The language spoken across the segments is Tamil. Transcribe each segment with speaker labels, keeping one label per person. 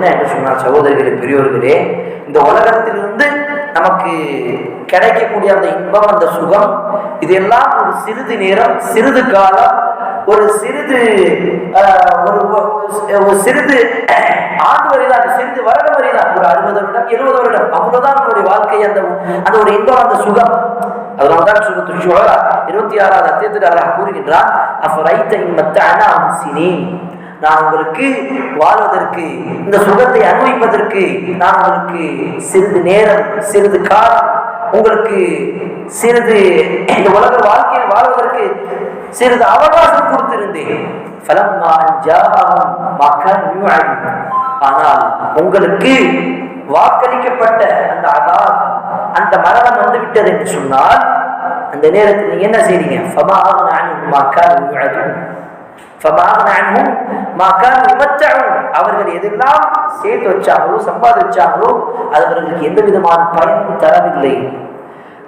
Speaker 1: என்ன என்று சொன்னால், சகோதரர்களே, பெரியோர்களே, இந்த உலகத்திலிருந்து நமக்கு கிடைக்கக்கூடிய அந்த இன்பம், அந்த சுகம், இதெல்லாம் ஒரு சிறிது நேரம், சிறிது காலம், ஒரு சிறிது சிறிது ஆண்டு வரைதான், சிறிது வருடம் வரைதான், ஒரு 60 வருடம் 70 வருடம், அவ்வளவுதான் நம்முடைய வாழ்க்கை. அந்த ஒரு இன்பம், அந்த சுகம். அதனால்தான் சூரத்துல் ஷுஆரா 26வது அத்தியாயத்தில் அல்லாஹ் கூறுகின்றான், அஃபரைத இன் மத்தஅனாஹும் ஸினீன், நான் உங்களுக்கு வாழ்வதற்கு, இந்த சுகத்தை அனுபவிப்பதற்கு நான் உங்களுக்கு சிறிது நேரம், சிறிது காலம், உங்களுக்கு சிறிது இந்த உலக வாழ்க்கையில் வாழ்வதற்கு சிறிது அவகாசம் கொடுத்திருந்தேன். ஆனால் உங்களுக்கு வாக்களிக்கப்பட்ட அந்த அதாப், அந்த மரணம் வந்து விட்டது என்று சொன்னால், அந்த நேரத்தில் நீங்க என்ன செய்றீங்க? அவர்கள் எதெல்லாம் சேர்த்து வச்சாங்களோ, சம்பாதிச்சாங்களோ, அது அவர்களுக்கு எந்த விதமான பயனும் தரவில்லை.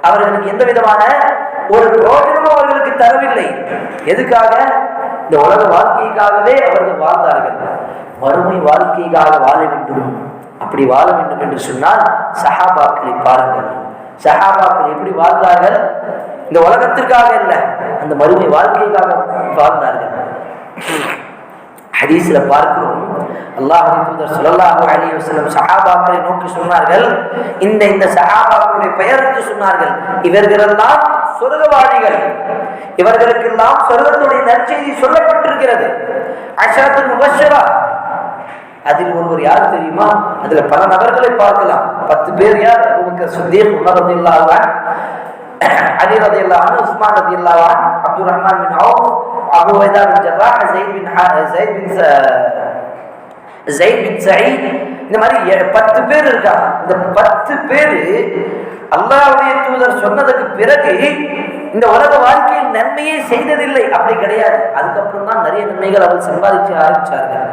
Speaker 1: அவர்களுக்கு எந்த விதமான ஒரு பிரோஜனமும் அவர்களுக்கு தரவில்லை. எதுக்காக? இந்த உலக வாழ்க்கைக்காகவே அவர்கள் வாழ்ந்தார்கள். மறுமை வாழ்க்கைக்காக வாழ வேண்டும். அப்படி வாழ வேண்டும் என்று சொன்னால் சஹாபாக்களை பாருங்கள். சஹாபாக்கள் எப்படி வாழ்ந்தார்கள்? இந்த உலகத்திற்காக இல்லை, அந்த மறுமை வாழ்க்கைக்காக வாழ்ந்தார்கள். ஹதீஸ்ல பார்க்கிறோம், அல்லாஹ்வின் தூதர் ஸல்லல்லாஹு அலைஹி வஸல்லம் சஹாபாக்களை நோக்கி சொன்னார்கள், இந்த சஹாபாக்களுடைய பெயருக்கு சொன்னார்கள், இவர்களெல்லாம் சொர்க்கவாதிகள், இவர்களுக்கெல்லாம் சொர்க்கத்துடைய நற்செய்தி சொல்லப்பட்டிருக்கிறது. அஷரத்துல் முபஷ்ஷரா, அதில் ஒருவர் யார் தெரியுமா? அதுல பல நபர்களை பார்க்கலாம். 10 பேர் யார்? அபூபக்கர் சித்தீக், உமர் ரலியல்லாஹு அன்ஹு, அலி ரலியல்லாஹு அன்ஹு, உஸ்மான் ரலியல்லாஹு அன்ஹு, அப்துர் ரஹ்மான் பின் அவுஃப், அபூ உபைதா பின் ஜர்ராஹ், ஸைத் பின் சயீத், இந்த மாதிரி 10 பேர் இருக்காங்க. இந்த 10 பேர் அல்லாஹ்வுடைய தூதர் சொன்னதுக்கு பிறகு இந்த உலக வாழ்க்கையில் நன்மையே செய்ததில்லை. அப்படி கிடையாது. அதுக்கப்புறம் தான் நிறைய நன்மைகள் அவர்கள் சம்பாதிச்சு ஆரம்பிச்சார்கள்.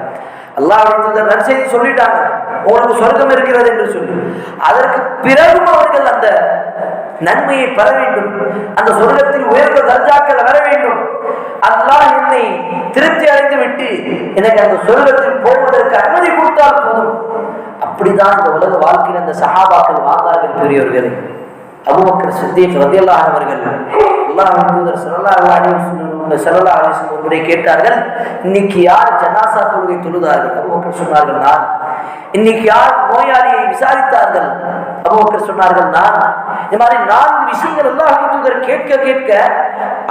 Speaker 1: அல்லாஹ்வுடைய தூதர் நற்செய்தி சொல்லிட்டாங்க, உங்களுக்கு சொர்க்கம் இருக்கிறது என்று சொல்லி. அதற்கு பிறகும் அவர்கள் அந்த நன்மையை பெற வேண்டும், அந்த சொர்க்கத்தில் உயர்ந்த தர்ஜாக்கள் வர வேண்டும். அல்லாஹ் என்னை திருப்தி அடைந்து விட்டு எனக்கு அந்த சொர்க்கத்தில் போவதற்கு அனுமதி கொடுத்தால் போதும். அப்படிதான் இந்த உலக வாழ்க்கையில் அந்த சஹாபாக்கள் வாழ்ந்தார்கள். பெரியவர்களே, அபூபக்கர் சித்தீக் ரலியல்லாஹு அன்ஹு அவர்கள் அல்லாஹ்வின் தூதர் ஸல்லல்லாஹு அலைஹி வஸல்லம் ஒருமுறை கேட்டார்கள், இன்னைக்கு யார் ஜனாசா தொழுகை தொழுதார்கள்? அபூபக்கர் சொன்னார்கள், நான். இன்னைக்கு யார் நோயாளியை விசாரித்தார்கள்? அபூபக்கர் சொன்னார்கள், நான். இந்த மாதிரி 4 விஷயங்கள் அல்லாஹ்வின் தூதர் கேட்க கேட்க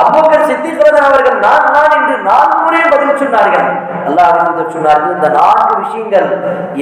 Speaker 1: அபூபக்கர் சித்தீக் அவர்கள் நான் என்று 4 முறை பதில் சொன்னார்கள். அல்லாஹ்வின் தூதர் சொன்னார்கள், இந்த 4 விஷயங்கள்